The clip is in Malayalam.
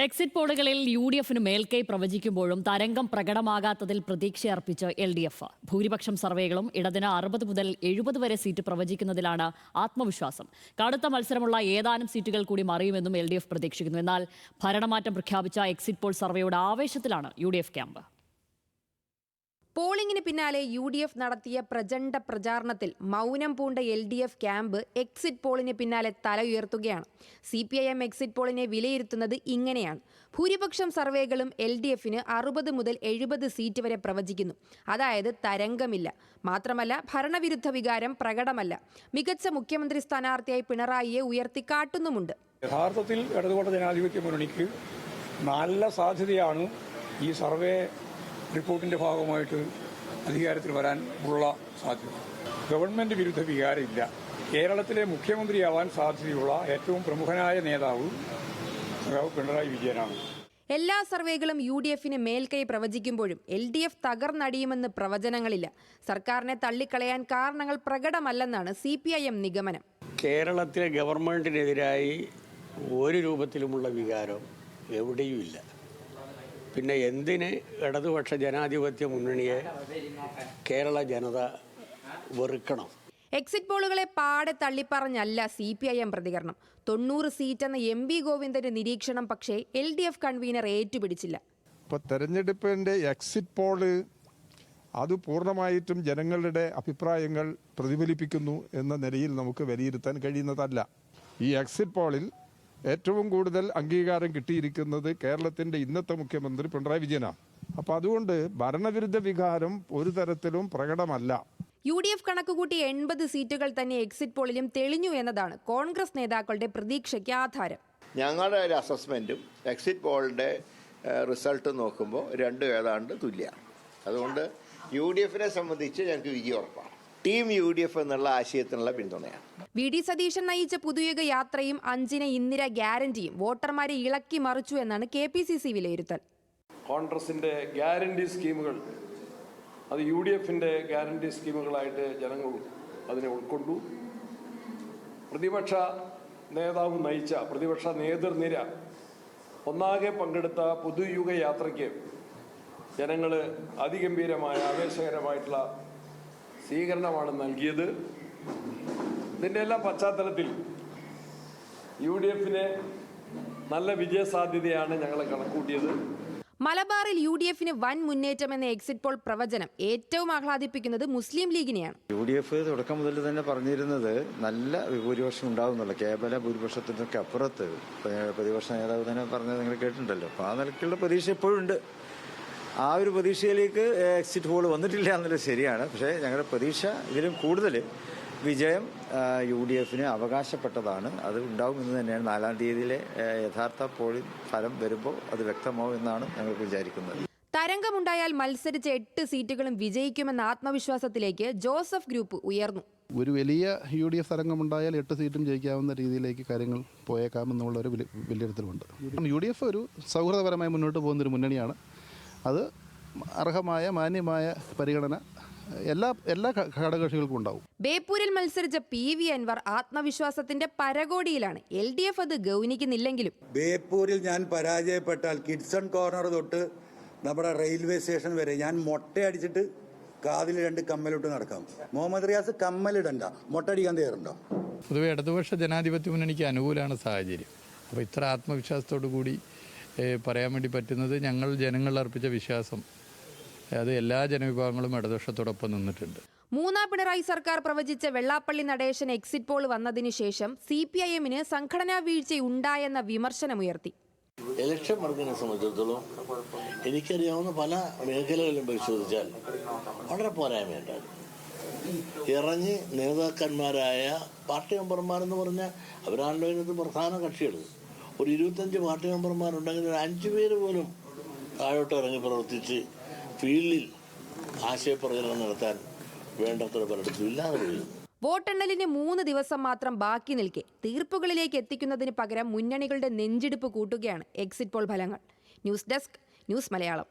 എക്സിറ്റ് പോളുകളിൽ യു.ഡി.എഫിന് മേൽക്കൈ പ്രവചിക്കുമ്പോഴും തരംഗം പ്രകടമാകാത്തതിൽ പ്രതീക്ഷയർപ്പിച്ച് എൽ.ഡി.എഫ്. ഭൂരിപക്ഷം സർവേകളും ഇടതിന് 60 മുതൽ 70 വരെ സീറ്റ് പ്രവചിക്കുന്നതിലാണ് ആത്മവിശ്വാസം. കടുത്ത മത്സരമുള്ള ഏതാനും സീറ്റുകൾ കൂടി മറിയുമെന്നും എൽ.ഡി.എഫ് പ്രതീക്ഷിക്കുന്നു. എന്നാൽ ഭരണമാറ്റം പ്രഖ്യാപിച്ച എക്സിറ്റ് പോൾ സർവേയുടെ ആവേശത്തിലാണ് യു.ഡി.എഫ് ക്യാമ്പ്. പോളിംഗിന് പിന്നാലെ യു.ഡി.എഫ് നടത്തിയ പ്രചണ്ഡ പ്രചാരണത്തിൽ മൗനം പൂണ്ട എൽ.ഡി.എഫ് ക്യാമ്പ് എക്സിറ്റ് പോളിന് പിന്നാലെ തല ഉയർത്തുകയാണ്. CPIM എക്സിറ്റ് പോളിനെ വിലയിരുത്തുന്നത് ഇങ്ങനെയാണ്. ഭൂരിപക്ഷം സർവേകളും എൽ.ഡി.എഫിന് 60 മുതൽ 70 സീറ്റ് വരെ പ്രവചിക്കുന്നു. അതായത് തരംഗമില്ല. മാത്രമല്ല ഭരണവിരുദ്ധ വികാരം പ്രകടമല്ല. മികച്ച മുഖ്യമന്ത്രി സ്ഥാനാർത്ഥിയായി പിണറായിയെ ഉയർത്തിക്കാട്ടുന്നുമുണ്ട്. യഥാർത്ഥത്തിൽ ഇടതുപക്ഷ ജനാധിപത്യ മുന്നണിക്ക് നല്ല സാധ്യതയാണ് ഈ സർവേ റിപ്പോർട്ടിന്റെ ഭാഗമായിട്ട് അധികാരത്തിൽ വരാൻ ഉള്ള സാധ്യത. ഗവൺമെന്റ് വിരുദ്ധ വികാരമില്ല. കേരളത്തിലെ മുഖ്യമന്ത്രിയാവാൻ സാധ്യതയുള്ള ഏറ്റവും പ്രമുഖനായ നേതാവ് പിണറായി വിജയനാണ്. എല്ലാ സർവേകളും യു.ഡി.എഫിന് മേൽക്കൈ പ്രവചിക്കുമ്പോഴും എൽ.ഡി.എഫ് തകർന്നടിയുമെന്ന് പ്രവചനങ്ങളില്ല. സർക്കാരിനെ തള്ളിക്കളയാൻ കാരണങ്ങൾ പ്രകടമല്ലെന്നാണ് CPIM നിഗമനം. കേരളത്തിലെ ഗവൺമെന്റിനെതിരായി ഒരു രൂപത്തിലുമുള്ള വികാരം എവിടെയുമില്ല. പിന്നെ എന്തിന് ഇടതുപക്ഷ ജനാധിപത്യ മുന്നണിയെ കേരള ജനത വെറുക്കണം? എക്സിറ്റ് പോളുകളെ പാടെ തള്ളിപ്പറഞ്ഞല്ല CPIM പ്രതികരണം. 90 സീറ്റെന്ന MP ഗോവിന്ദന്റെ നിരീക്ഷണം പക്ഷേ LDF കൺവീനർ ഏറ്റുപിടിച്ചില്ല. ഇപ്പോൾ തെരഞ്ഞെടുപ്പിൻ്റെ എക്സിറ്റ് പോള് അത് പൂർണ്ണമായിട്ടും ജനങ്ങളുടെ അഭിപ്രായങ്ങൾ പ്രതിഫലിപ്പിക്കുന്നു എന്ന നിലയിൽ നമുക്ക് വിലയിരുത്താൻ കഴിയുന്നതല്ല. ഈ എക്സിറ്റ് പോളിൽ ഏറ്റവും കൂടുതൽ അംഗീകാരം കിട്ടിയിരിക്കുന്നത് കേരളത്തിൻ്റെ ഇന്നത്തെ മുഖ്യമന്ത്രി പിണറായി വിജയനാണ്. അപ്പോൾ അതുകൊണ്ട് ഭരണവിരുദ്ധ വികാരം ഒരു തരത്തിലും പ്രകടമല്ല. UDF കണക്കുകൂട്ടി 80 സീറ്റുകൾ തന്നെ എക്സിറ്റ് പോളിലും തെളിഞ്ഞു എന്നതാണ് കോൺഗ്രസ് നേതാക്കളുടെ പ്രതീക്ഷയ്ക്ക് ആധാരം. ഞങ്ങളുടെ ഒരു അസസ്മെൻറ്റും എക്സിറ്റ് പോളിൻ്റെ റിസൾട്ട് നോക്കുമ്പോൾ രണ്ടും ഏതാണ്ട് തുല്യമാണ്. അതുകൊണ്ട് UDFനെ സംബന്ധിച്ച് ഞങ്ങൾക്ക് വിജയം ഉറപ്പാണ്. ടീം UDF എന്നുള്ള ആശയത്തിനുള്ള പിന്തുണയാണ്. VD സതീശൻ നയിച്ച പുതുയുഗ യാത്രയും 5ന് ഇന്ദിര ഗ്യാരണ്ടിയും വോട്ടർമാരെ ഇളക്കി മറിച്ചു എന്നാണ് KPCC വിലയിരുത്തൽ. കോൺഗ്രസിന്റെ ഗ്യാരണ്ടി സ്കീമുകൾ അത് UDFന്റെ ഗ്യാരണ്ടി സ്കീമുകളായിട്ട് ജനങ്ങൾ അതിനെ ഉൾക്കൊണ്ടു. പ്രതിപക്ഷ നേതാവ് നയിച്ച പ്രതിപക്ഷ നേതൃനിര ഒന്നാകെ പങ്കെടുത്ത പുതുയുഗ യാത്രയ്ക്ക് ജനങ്ങൾ അതിഗംഭീരമായ ആവേശകരമായിട്ടുള്ള സ്വീകരണമാണ് നൽകിയത്. ഇതിൻ്റെ എല്ലാം പശ്ചാത്തലത്തിൽ UDFന് നല്ല വിജയസാധ്യതയാണ് ഞങ്ങൾ കണക്കൂട്ടിയത്. മലബാറിൽ UDFന് വൻ മുന്നേറ്റമെന്ന എക്സിറ്റ് പോൾ പ്രവചനം ഏറ്റവും ആഹ്ലാദിപ്പിക്കുന്നത് മുസ്ലിം ലീഗിനെയാണ്. UDF തുടക്കം മുതൽ തന്നെ പറഞ്ഞിരുന്നത് നല്ല ഭൂരിപക്ഷം ഉണ്ടാവുന്നുള്ള കേവല ഭൂരിപക്ഷത്തിനൊക്കെ അപ്പുറത്ത് പ്രതിപക്ഷ നേതാവ് തന്നെ പറഞ്ഞത് നിങ്ങൾ കേട്ടിട്ടുണ്ടല്ലോ. അപ്പോൾ ആ നിലയ്ക്കുള്ള പ്രതീക്ഷ എപ്പോഴും ഉണ്ട്. ആ ഒരു പ്രതീക്ഷയിലേക്ക് എക്സിറ്റ് പോൾ വന്നിട്ടില്ല എന്നുള്ളത് ശരിയാണ്. പക്ഷേ ഞങ്ങളുടെ പ്രതീക്ഷ ഇതിലും കൂടുതൽ വിജയം UDFന് അവകാശപ്പെട്ടതാണ്. അത് ഉണ്ടാവുമെന്ന് തന്നെയാണ് 4-ാം തീയതിയിലെ യഥാർത്ഥ പോളിംഗ് ഫലം വരുമ്പോൾ അത് വ്യക്തമാവും എന്നാണ് ഞങ്ങൾ വിചാരിക്കുന്നത്. തരംഗമുണ്ടായാൽ മത്സരിച്ച 8 സീറ്റുകളും വിജയിക്കുമെന്ന ആത്മവിശ്വാസത്തിലേക്ക് ജോസഫ് ഗ്രൂപ്പ് ഉയർന്നു. ഒരു വലിയ UDF തരംഗമുണ്ടായാൽ 8 സീറ്റും ജയിക്കാവുന്ന രീതിയിലേക്ക് കാര്യങ്ങൾ പോയേക്കാമെന്നുള്ളൊരു വിലയിരുത്തലുണ്ട്. UDF ഒരു സൗഹൃദപരമായി മുന്നോട്ട് പോകുന്നൊരു മുന്നണിയാണ്. അത് അർഹമായ മാന്യമായ പരിഗണന എല്ലാ ഘടകകക്ഷികൾക്കും ഉണ്ടാവും. ബേപ്പൂരിൽ മത്സരിച്ച PV അൻവർ ആത്മവിശ്വാസത്തിന്റെ പരകോടിയിലാണ്. LDF അത് ഗൗനിക്കുന്നില്ലെങ്കിലും ബേപ്പൂരിൽ ഞാൻ പരാജയപ്പെട്ടാൽ കിഡ്സൺ കോർണർ തൊട്ട് നമ്മുടെ റെയിൽവേ സ്റ്റേഷൻ വരെ ഞാൻ മൊട്ടയടിച്ചിട്ട് കാതിൽ 2 കമ്മലിട്ട് നടക്കാം. മുഹമ്മദ് റിയാസ് കമ്മലിടണ്ട, മൊട്ടടിക്കാൻ തയ്യാറുണ്ടോ? പൊതുവെ ഇടതുപക്ഷ ജനാധിപത്യ മുന്നണിക്ക് അനുകൂലമാണ് സാഹചര്യം. അപ്പോൾ ഇത്ര ആത്മവിശ്വാസത്തോടു കൂടി പറയാൻ വേണ്ടി പറ്റുന്നത് ഞങ്ങൾ ജനങ്ങളിൽ അർപ്പിച്ച വിശ്വാസം അത് എല്ലാ ജനവിഭാഗങ്ങളും ഇടതുപക്ഷത്തോടൊപ്പം നിന്നിട്ടുണ്ട്. 3ാം പിണറായി സർക്കാർ പ്രവചിച്ച വെള്ളാപ്പള്ളി നടേശൻ എക്സിറ്റ് പോൾ വന്നതിന് ശേഷം CPIMന് സംഘടനാ വീഴ്ചയുണ്ടായെന്ന വിമർശനമുയർത്തി. ഇലക്ഷൻ മാർക്കിനെ സംബന്ധിച്ചിടത്തോളം എനിക്കറിയാവുന്ന പല മേഖലകളിലും പരിശോധിച്ചാൽ വളരെ പോരായ്മയുണ്ടാകും. ഇറങ്ങി നേതാക്കന്മാരായ പാർട്ടി മെമ്പർമാരെന്ന് പറഞ്ഞാൽ അവരാണല്ലോ ഇതിനകത്ത് പ്രധാന കക്ഷികൾ. ഒരു 25 പാർട്ടി മെമ്പർമാരുണ്ടെങ്കിൽ ഒരു 5 പേര് പോലും താഴോട്ട് ഇറങ്ങി പ്രവർത്തിച്ച് ഫീൽഡിൽ ആശയപ്രചരണം നടത്താൻ വേണ്ടത്ര പലയിടത്തും ഇല്ലാതെ പോയി. വോട്ടെണ്ണലിന് 3 ദിവസം മാത്രം ബാക്കി നിൽക്കെ തീർപ്പുകളിലേക്ക് എത്തിക്കുന്നതിന് പകരം മുന്നണികളുടെ നെഞ്ചിടിപ്പ് കൂട്ടുകയാണ് എക്സിറ്റ് പോൾ ഫലങ്ങൾ. News desk, news Malayalam.